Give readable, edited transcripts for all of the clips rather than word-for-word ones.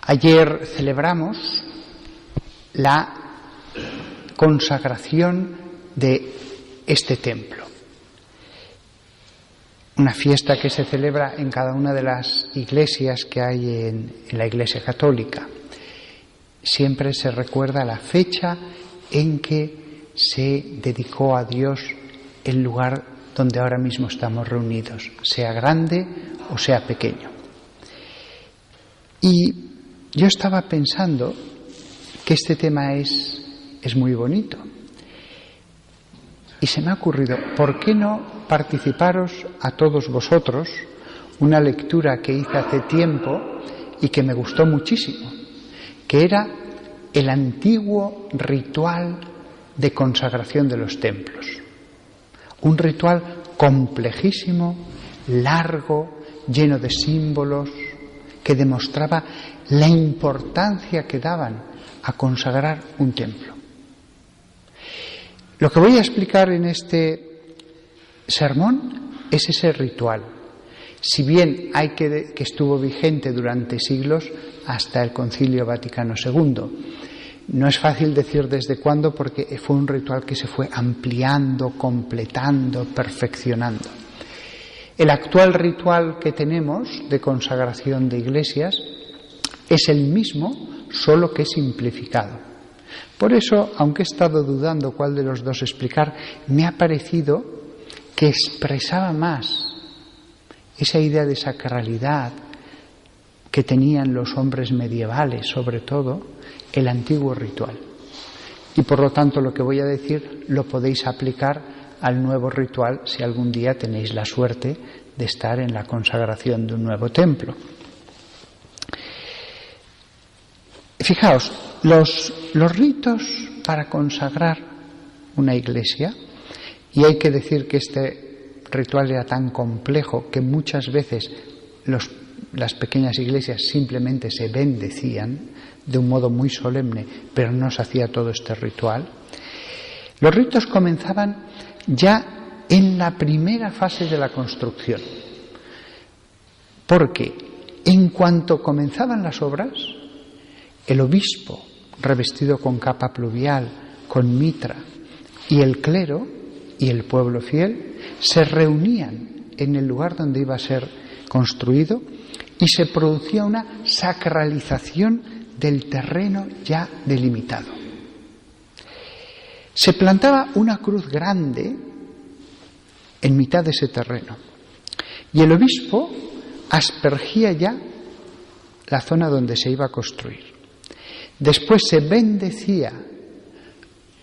Ayer celebramos la consagración de este templo, una fiesta que se celebra en cada una de las iglesias que hay en la Iglesia Católica. Siempre se recuerda la fecha en que se dedicó a Dios el lugar donde ahora mismo estamos reunidos, sea grande o sea pequeño. Y yo estaba pensando que este tema es muy bonito. Y se me ha ocurrido, ¿por qué no participaros a todos vosotros una lectura que hice hace tiempo y que me gustó muchísimo, que era el antiguo ritual de consagración de los templos? Un ritual complejísimo, largo, lleno de símbolos, que demostraba la importancia que daban a consagrar un templo. Lo que voy a explicar en este sermón es ese ritual. Si bien hay que estuvo vigente durante siglos hasta el Concilio Vaticano II. No es fácil decir desde cuándo, porque fue un ritual que se fue ampliando, completando, perfeccionando. El actual ritual que tenemos de consagración de iglesias es el mismo, solo que simplificado. Por eso, aunque he estado dudando cuál de los dos explicar, me ha parecido que expresaba más esa idea de sacralidad que tenían los hombres medievales, sobre todo, el antiguo ritual. Y por lo tanto, lo que voy a decir lo podéis aplicar al nuevo ritual si algún día tenéis la suerte de estar en la consagración de un nuevo templo. Fijaos, los ritos para consagrar una iglesia, y hay que decir que este ritual era tan complejo que muchas veces las pequeñas iglesias simplemente se bendecían de un modo muy solemne, pero no se hacía todo este ritual. Los ritos comenzaban ya en la primera fase de la construcción, porque en cuanto comenzaban las obras, el obispo, revestido con capa pluvial, con mitra, y el clero y el pueblo fiel se reunían en el lugar donde iba a ser construido y se producía una sacralización del terreno ya delimitado. Se plantaba una cruz grande en mitad de ese terreno y el obispo aspergía ya la zona donde se iba a construir. Después se bendecía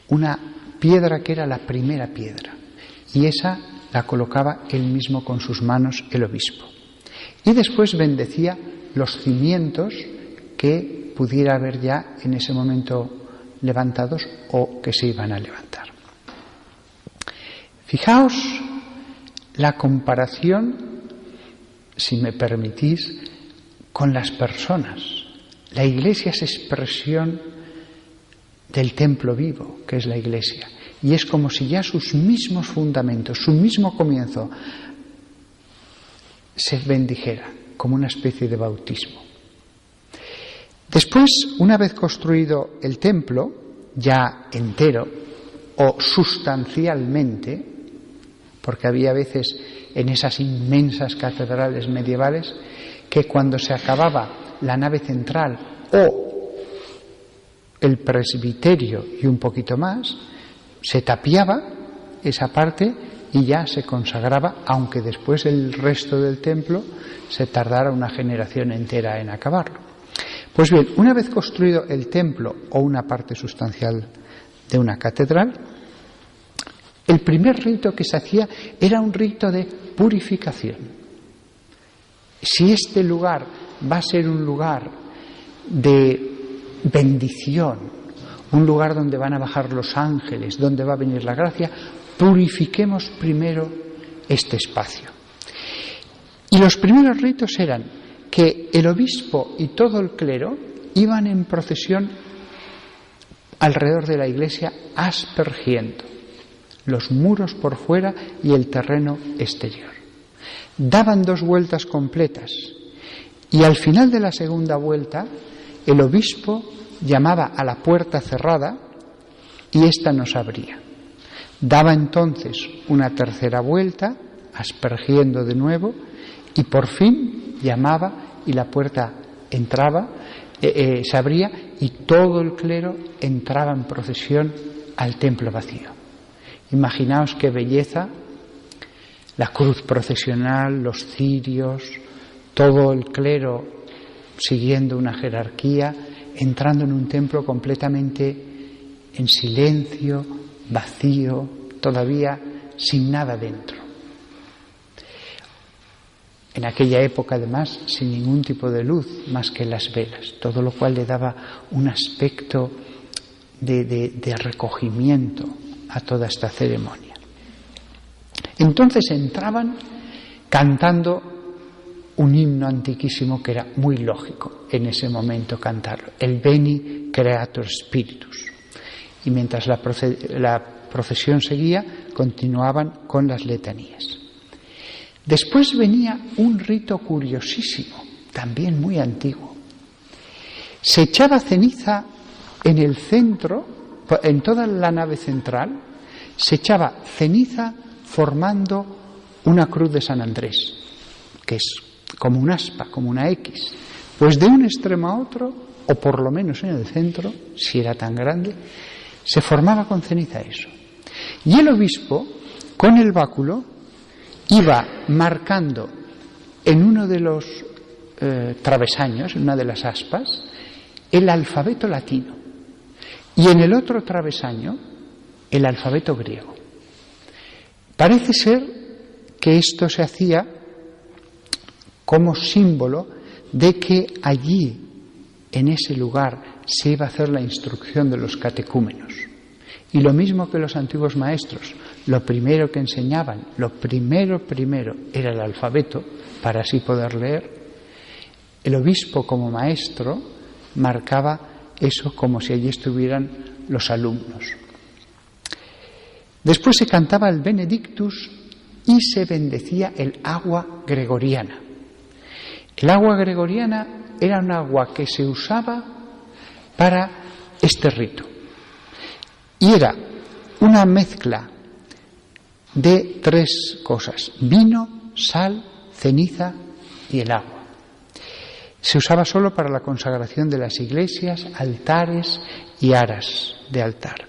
una piedra que era la primera piedra y esa la colocaba él mismo con sus manos, el obispo. Y después bendecía los cimientos que pudiera haber ya en ese momento levantados o que se iban a levantar. Fijaos la comparación, si me permitís, con las personas. La iglesia es expresión del templo vivo, que es la iglesia. Y es como si ya sus mismos fundamentos, su mismo comienzo, se bendijera, como una especie de bautismo. Después, una vez construido el templo, ya entero o sustancialmente, porque había veces en esas inmensas catedrales medievales que cuando se acababa la nave central o el presbiterio y un poquito más, se tapiaba esa parte y ya se consagraba, aunque después el resto del templo se tardara una generación entera en acabarlo. Pues bien, una vez construido el templo o una parte sustancial de una catedral, el primer rito que se hacía era un rito de purificación. Si este lugar va a ser un lugar de bendición, un lugar donde van a bajar los ángeles, donde va a venir la gracia, purifiquemos primero este espacio. Y los primeros ritos eran que el obispo y todo el clero iban en procesión alrededor de la iglesia aspergiendo los muros por fuera y el terreno exterior. Daban 2 vueltas completas y al final de la segunda vuelta el obispo llamaba a la puerta cerrada y ésta no se abría. Daba entonces una tercera vuelta, aspergiendo de nuevo, y por fin llamaba y la puerta entraba, se abría y todo el clero entraba en procesión al templo vacío. Imaginaos qué belleza, la cruz procesional, los cirios, todo el clero siguiendo una jerarquía, entrando en un templo completamente en silencio, vacío, todavía sin nada dentro. En aquella época, además, sin ningún tipo de luz más que las velas, todo lo cual le daba un aspecto de recogimiento a toda esta ceremonia. Entonces entraban cantando un himno antiquísimo que era muy lógico en ese momento cantarlo, el Veni Creator Spiritus. Y mientras la procesión seguía, continuaban con las letanías. Después venía un rito curiosísimo, también muy antiguo. Se echaba ceniza en el centro, en toda la nave central, se echaba ceniza formando una cruz de San Andrés, que es como un aspa, como una X. Pues de un extremo a otro, o por lo menos en el centro, si era tan grande, se formaba con ceniza eso. Y el obispo, con el báculo, iba marcando en uno de los travesaños, en una de las aspas, el alfabeto latino y en el otro travesaño el alfabeto griego. Parece ser que esto se hacía como símbolo de que allí, en ese lugar, se iba a hacer la instrucción de los catecúmenos. Y lo mismo que los antiguos maestros, lo primero que enseñaban, lo primero era el alfabeto, para así poder leer. El obispo como maestro marcaba eso como si allí estuvieran los alumnos. Después se cantaba el Benedictus y se bendecía el agua gregoriana. El agua gregoriana era un agua que se usaba para este rito. Y era una mezcla de tres cosas: vino, sal, ceniza y el agua. Se usaba solo para la consagración de las iglesias, altares y aras de altar.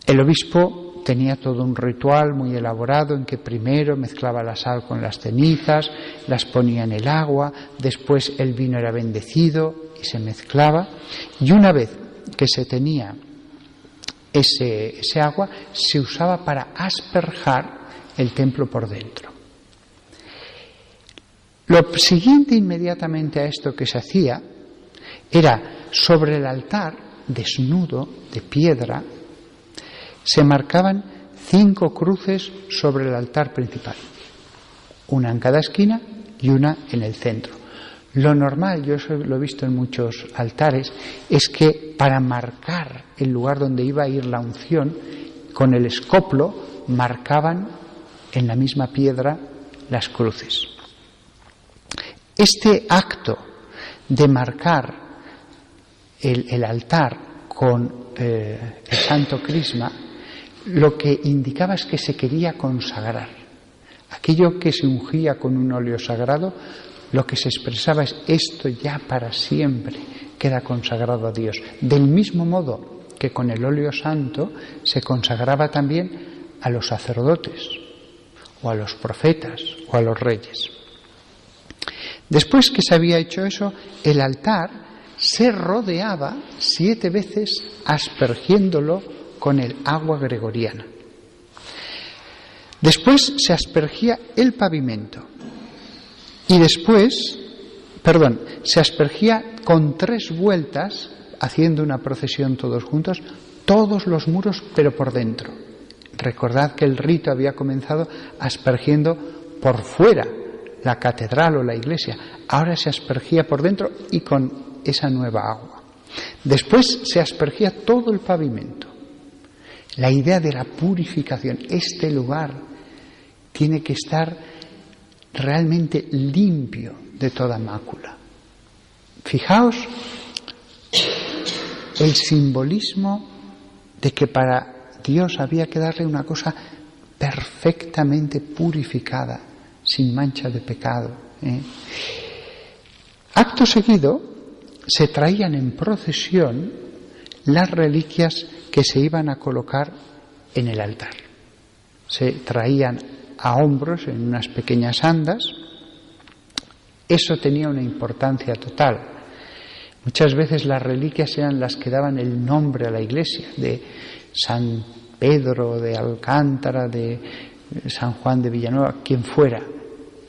El obispo tenía todo un ritual muy elaborado en que primero mezclaba la sal con las cenizas, las ponía en el agua, después el vino era bendecido y se mezclaba, y una vez que se tenía ese agua, se usaba para asperjar el templo por dentro. Lo siguiente inmediatamente a esto que se hacía era, sobre el altar desnudo de piedra, se marcaban 5 cruces sobre el altar principal, una en cada esquina y una en el centro. Lo normal, yo eso lo he visto en muchos altares, es que para marcar el lugar donde iba a ir la unción, con el escoplo marcaban en la misma piedra las cruces. Este acto de marcar el altar con el Santo Crisma, lo que indicaba es que se quería consagrar. Aquello que se ungía con un óleo sagrado, lo que se expresaba es: esto ya para siempre queda consagrado a Dios. Del mismo modo que con el óleo santo se consagraba también a los sacerdotes, o a los profetas, o a los reyes. Después que se había hecho eso, el altar se rodeaba 7 veces aspergiéndolo con el agua gregoriana. Después se aspergía el pavimento y después, se aspergía con 3 vueltas, haciendo una procesión todos juntos, todos los muros, pero por dentro. Recordad que el rito había comenzado aspergiendo por fuera la catedral o la iglesia, ahora se aspergía por dentro y con esa nueva agua. Después se aspergía todo el pavimento. La idea de la purificación, este lugar tiene que estar realmente limpio de toda mácula. Fijaos el simbolismo de que para Dios había que darle una cosa perfectamente purificada, sin mancha de pecado. Acto seguido se traían en procesión las reliquias que se iban a colocar en el altar. Se traían a hombros en unas pequeñas andas. Eso tenía una importancia total. Muchas veces las reliquias eran las que daban el nombre a la iglesia, de San Pedro, de Alcántara, de San Juan de Villanueva, quien fuera.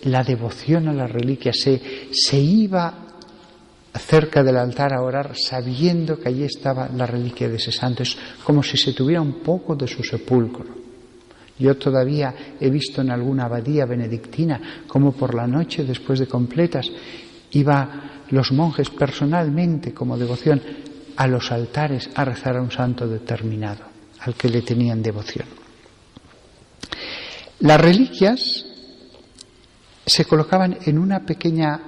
La devoción a las reliquias, se iba cerca del altar a orar sabiendo que allí estaba la reliquia de ese santo. Es como si se tuviera un poco de su sepulcro. Yo todavía he visto en alguna abadía benedictina como por la noche, después de completas, iba los monjes personalmente como devoción a los altares a rezar a un santo determinado, al que le tenían devoción. Las reliquias se colocaban en una pequeña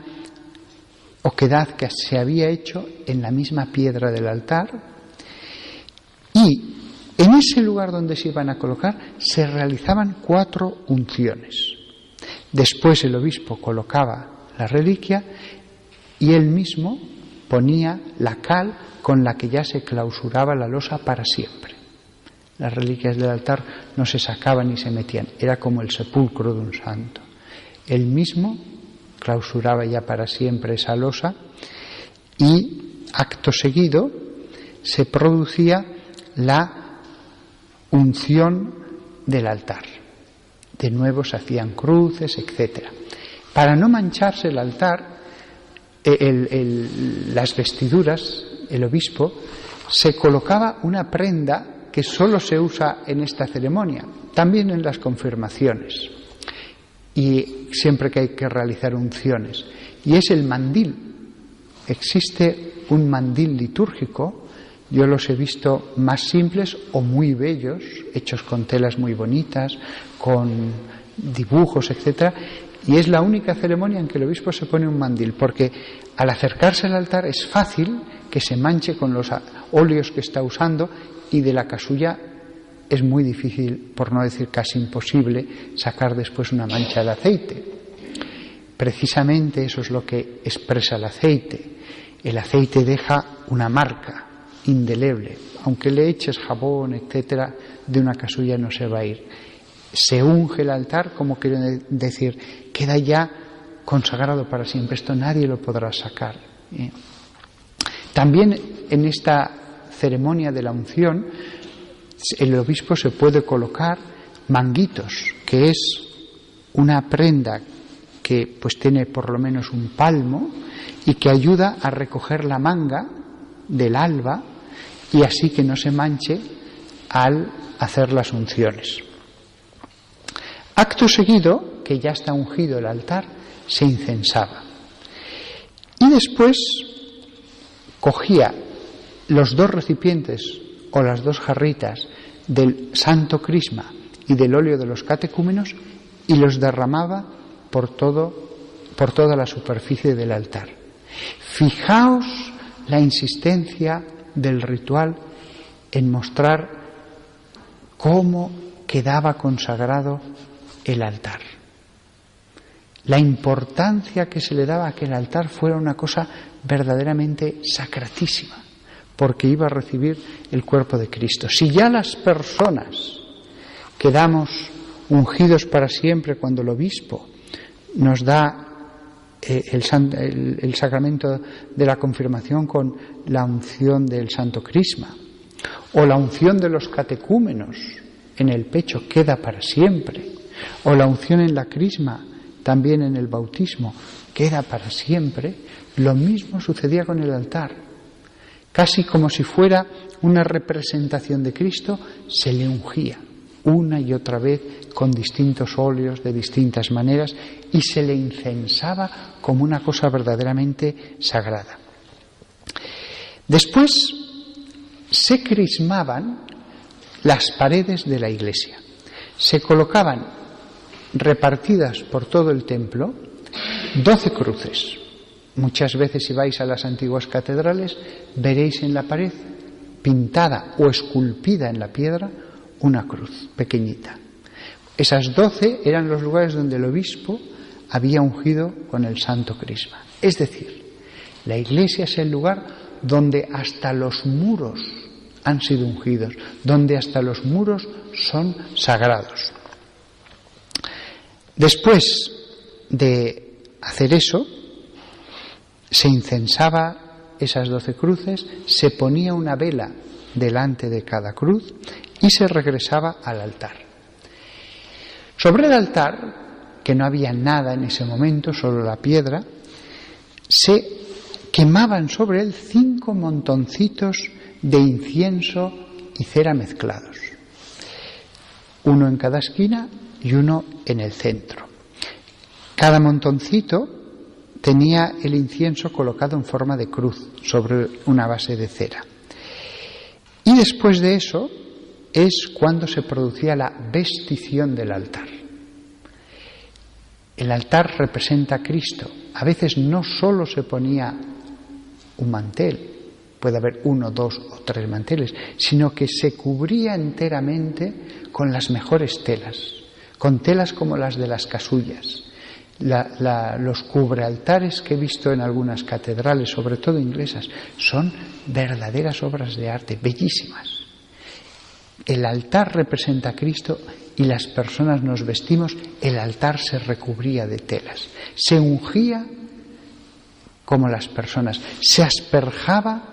oquedad que se había hecho en la misma piedra del altar, y en ese lugar donde se iban a colocar se realizaban 4 unciones. Después el obispo colocaba la reliquia y él mismo ponía la cal con la que ya se clausuraba la losa para siempre. Las reliquias del altar no se sacaban ni se metían, era como el sepulcro de un santo. Él mismo clausuraba ya para siempre esa losa y acto seguido se producía la unción del altar. De nuevo se hacían cruces, etc. Para no mancharse el altar, las vestiduras, el obispo, se colocaba una prenda que solo se usa en esta ceremonia, también en las confirmaciones y siempre que hay que realizar unciones, y es el mandil. Existe un mandil litúrgico, yo los he visto más simples o muy bellos, hechos con telas muy bonitas, con dibujos, etcétera, y es la única ceremonia en que el obispo se pone un mandil, porque al acercarse al altar es fácil que se manche con los óleos que está usando, y de la casulla es muy difícil, por no decir casi imposible, sacar después una mancha de aceite. Precisamente eso es lo que expresa el aceite. El aceite deja una marca indeleble, aunque le eches jabón, etcétera, de una casulla no se va a ir. Se unge el altar, como quiere decir, queda ya consagrado para siempre, esto nadie lo podrá sacar. También en esta ceremonia de la unción el obispo se puede colocar manguitos, que es una prenda que pues tiene por lo menos un palmo y que ayuda a recoger la manga del alba y así que no se manche al hacer las unciones. Acto seguido, que ya está ungido el altar, se incensaba. Y después cogía los 2 recipientes o las 2 jarritas del santo crisma y del óleo de los catecúmenos y los derramaba por toda la superficie del altar. Fijaos la insistencia del ritual en mostrar cómo quedaba consagrado el altar. La importancia que se le daba a que el altar fuera una cosa verdaderamente sacratísima, porque iba a recibir el cuerpo de Cristo. Si ya las personas quedamos ungidos para siempre cuando el obispo nos da el sacramento de la confirmación con la unción del santo crisma, o la unción de los catecúmenos en el pecho queda para siempre, o la unción en la crisma también en el bautismo queda para siempre, lo mismo sucedía con el altar. Casi como si fuera una representación de Cristo, se le ungía una y otra vez con distintos óleos de distintas maneras y se le incensaba como una cosa verdaderamente sagrada. Después se crismaban las paredes de la iglesia. Se colocaban repartidas por todo el templo 12 cruces. Muchas veces si vais a las antiguas catedrales veréis en la pared, pintada o esculpida en la piedra, una cruz pequeñita. Esas 12 eran los lugares donde el obispo había ungido con el santo crisma. Es decir, la iglesia es el lugar donde hasta los muros han sido ungidos, donde hasta los muros son sagrados. Después de hacer eso, se incensaba esas 12 cruces, se ponía una vela delante de cada cruz y se regresaba al altar. Sobre el altar, que no había nada en ese momento, solo la piedra, se quemaban sobre él 5 montoncitos de incienso y cera mezclados, uno en cada esquina y uno en el centro. Cada montoncito tenía el incienso colocado en forma de cruz sobre una base de cera. Y después de eso es cuando se producía la vestición del altar. El altar representa a Cristo. A veces no solo se ponía un mantel, puede haber 1, 2 o 3 manteles, sino que se cubría enteramente con las mejores telas, con telas como las de las casullas. Los cubrealtares que he visto en algunas catedrales, sobre todo inglesas, son verdaderas obras de arte, bellísimas. El altar representa a Cristo y las personas nos vestimos, el altar se recubría de telas, se ungía como las personas, se asperjaba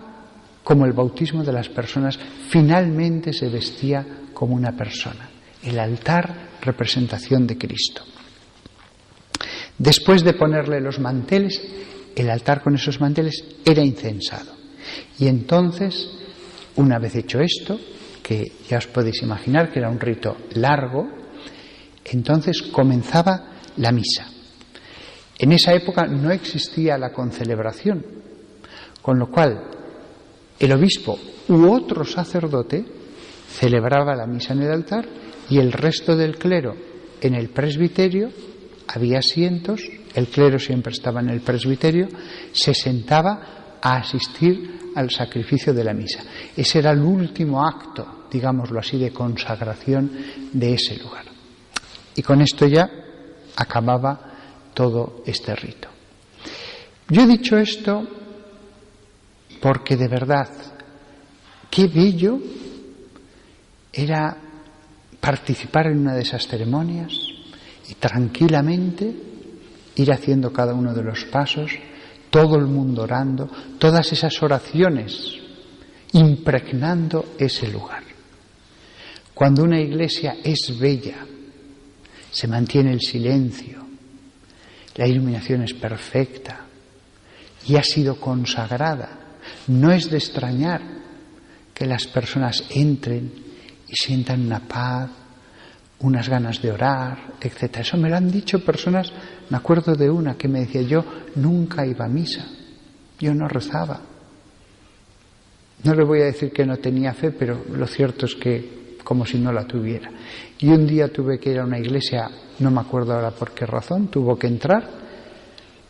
como el bautismo de las personas, finalmente se vestía como una persona. El altar, representación de Cristo. Después de ponerle los manteles, el altar con esos manteles era incensado. Y entonces, una vez hecho esto, que ya os podéis imaginar que era un rito largo, entonces comenzaba la misa. En esa época no existía la concelebración, con lo cual el obispo u otro sacerdote celebraba la misa en el altar y el resto del clero en el presbiterio. Había asientos, el clero siempre estaba en el presbiterio, se sentaba a asistir al sacrificio de la misa. Ese era el último acto, digámoslo así, de consagración de ese lugar. Y con esto ya acababa todo este rito. Yo he dicho esto porque de verdad, qué bello era participar en una de esas ceremonias y tranquilamente ir haciendo cada uno de los pasos, todo el mundo orando, todas esas oraciones impregnando ese lugar. Cuando una iglesia es bella, se mantiene el silencio, la iluminación es perfecta y ha sido consagrada, no es de extrañar que las personas entren y sientan una paz, unas ganas de orar, etc. Eso me lo han dicho personas, me acuerdo de una que me decía, yo nunca iba a misa, yo no rezaba. No le voy a decir que no tenía fe, pero lo cierto es que como si no la tuviera. Y un día tuve que ir a una iglesia, no me acuerdo ahora por qué razón, tuvo que entrar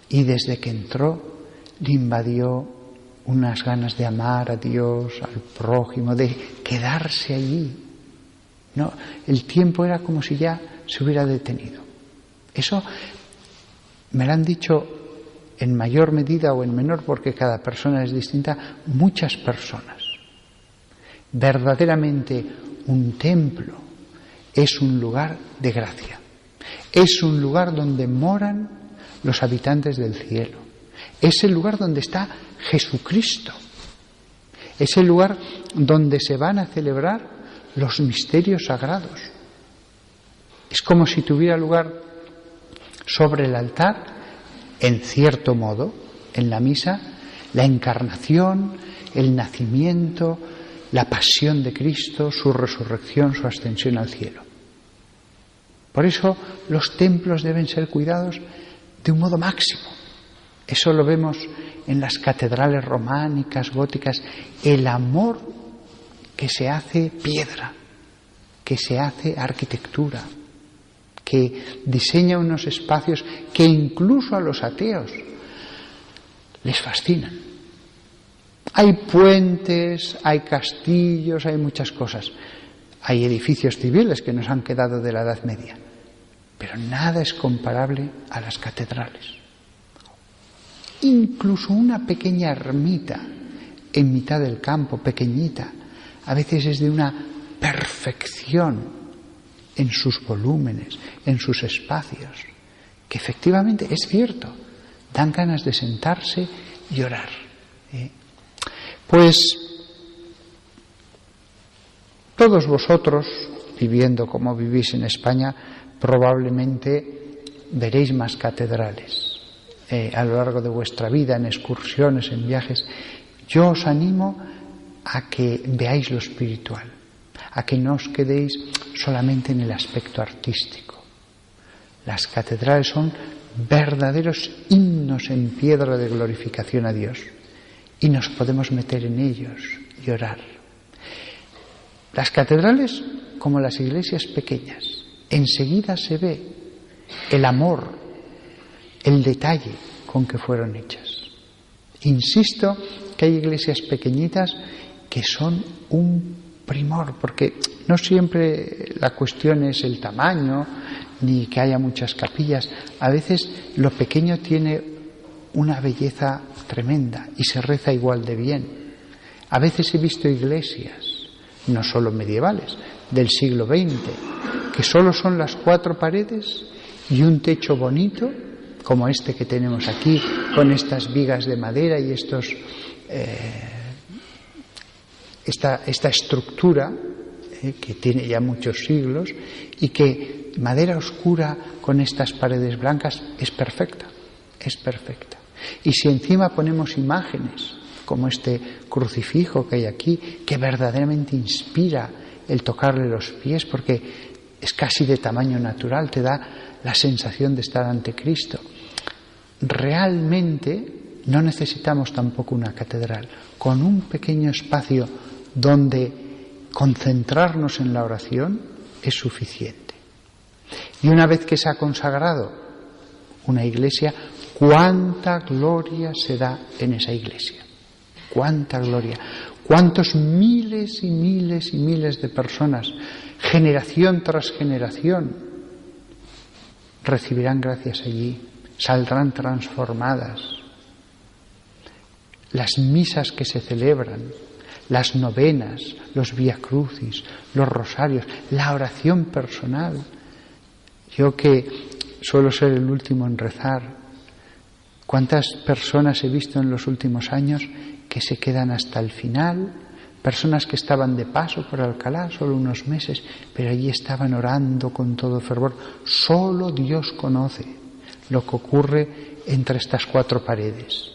y desde que entró le invadió unas ganas de amar a Dios, al prójimo, de quedarse allí. No, el tiempo era como si ya se hubiera detenido. Eso me lo han dicho en mayor medida o en menor, porque cada persona es distinta, muchas personas. Verdaderamente un templo es un lugar de gracia. Es un lugar donde moran los habitantes del cielo. Es el lugar donde está Jesucristo. Es el lugar donde se van a celebrar los misterios sagrados. Es como si tuviera lugar sobre el altar, en cierto modo, en la misa, la encarnación, el nacimiento, la pasión de Cristo, su resurrección, su ascensión al cielo. Por eso los templos deben ser cuidados de un modo máximo. Eso lo vemos en las catedrales románicas, góticas, el amor que se hace piedra, que se hace arquitectura, que diseña unos espacios que incluso a los ateos les fascinan. Hay puentes, hay castillos, hay muchas cosas. Hay edificios civiles que nos han quedado de la Edad Media, pero nada es comparable a las catedrales. Incluso una pequeña ermita en mitad del campo, pequeñita, a veces es de una perfección en sus volúmenes, en sus espacios, que efectivamente es cierto, dan ganas de sentarse y orar. Pues todos vosotros, viviendo como vivís en España, probablemente veréis más catedrales a lo largo de vuestra vida, en excursiones, en viajes. Yo os animo a que veáis lo espiritual, a que no os quedéis solamente en el aspecto artístico. Las catedrales son verdaderos himnos en piedra de glorificación a Dios y nos podemos meter en ellos y orar. Las catedrales, como las iglesias pequeñas, enseguida se ve el amor, el detalle con que fueron hechas. Insisto que hay iglesias pequeñitas que son un primor, porque no siempre la cuestión es el tamaño ni que haya muchas capillas. A veces lo pequeño tiene una belleza tremenda y se reza igual de bien. A veces he visto iglesias, no solo medievales, del siglo XX, que solo son las 4 paredes y un techo bonito, como este que tenemos aquí, con estas vigas de madera y esta estructura que tiene ya muchos siglos, y que madera oscura con estas paredes blancas es perfecta, es perfecta. Y si encima ponemos imágenes como este crucifijo que hay aquí, que verdaderamente inspira el tocarle los pies, porque es casi de tamaño natural, te da la sensación de estar ante Cristo. Realmente no necesitamos tampoco una catedral. Con un pequeño espacio donde concentrarnos en la oración es suficiente. Y una vez que se ha consagrado una iglesia, cuánta gloria se da en esa iglesia. Cuánta gloria. Cuántos miles y miles y miles de personas, generación tras generación, recibirán gracias allí, saldrán transformadas. Las misas que se celebran, las novenas, los viacrucis, los rosarios, la oración personal. Yo que suelo ser el último en rezar, ¿cuántas personas he visto en los últimos años que se quedan hasta el final? Personas que estaban de paso por Alcalá solo unos meses, pero allí estaban orando con todo fervor. Solo Dios conoce lo que ocurre entre estas 4 paredes,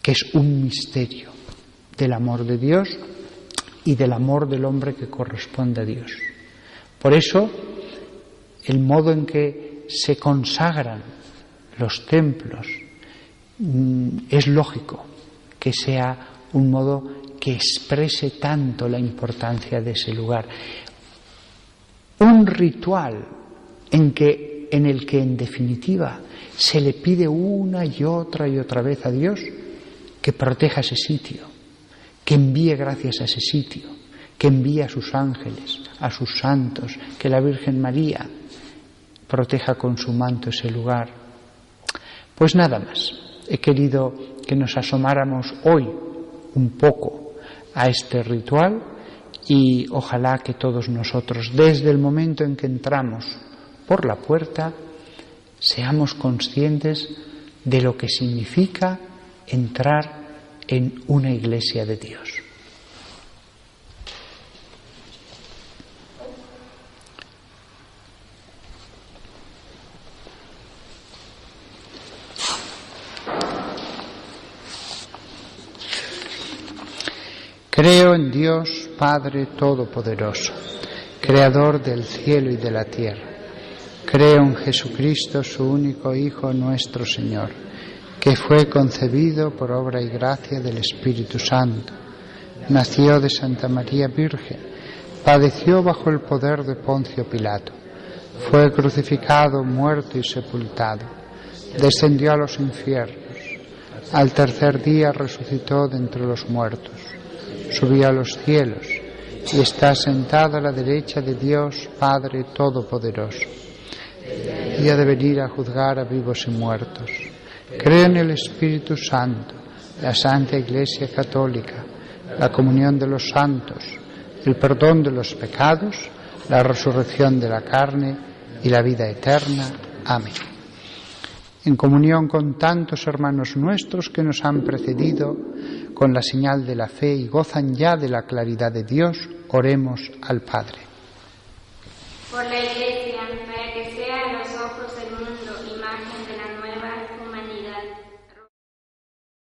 que es un misterio del amor de Dios y del amor del hombre que corresponde a Dios. Por eso, el modo en que se consagran los templos es lógico que sea un modo que exprese tanto la importancia de ese lugar. Un ritual en el que en definitiva se le pide una y otra vez a Dios que proteja ese sitio, que envíe gracias a ese sitio, que envíe a sus ángeles, a sus santos, que la Virgen María proteja con su manto ese lugar. Pues nada más, he querido que nos asomáramos hoy un poco a este ritual y ojalá que todos nosotros, desde el momento en que entramos por la puerta, seamos conscientes de lo que significa entrar en una iglesia de Dios. Creo en Dios, Padre Todopoderoso, Creador del cielo y de la tierra. Creo en Jesucristo, su único Hijo, nuestro Señor, que fue concebido por obra y gracia del Espíritu Santo. Nació de Santa María Virgen, padeció bajo el poder de Poncio Pilato, fue crucificado, muerto y sepultado, descendió a los infiernos, Al tercer día resucitó de entre los muertos, subió a los cielos y está sentado a la derecha de Dios Padre Todopoderoso. Y ha de venir a juzgar a vivos y muertos. Creo en el Espíritu Santo, la Santa Iglesia Católica, la comunión de los santos, el perdón de los pecados, la resurrección de la carne y la vida eterna. Amén. En comunión con tantos hermanos nuestros que nos han precedido, con la señal de la fe y gozan ya de la claridad de Dios, oremos al Padre. Por la Iglesia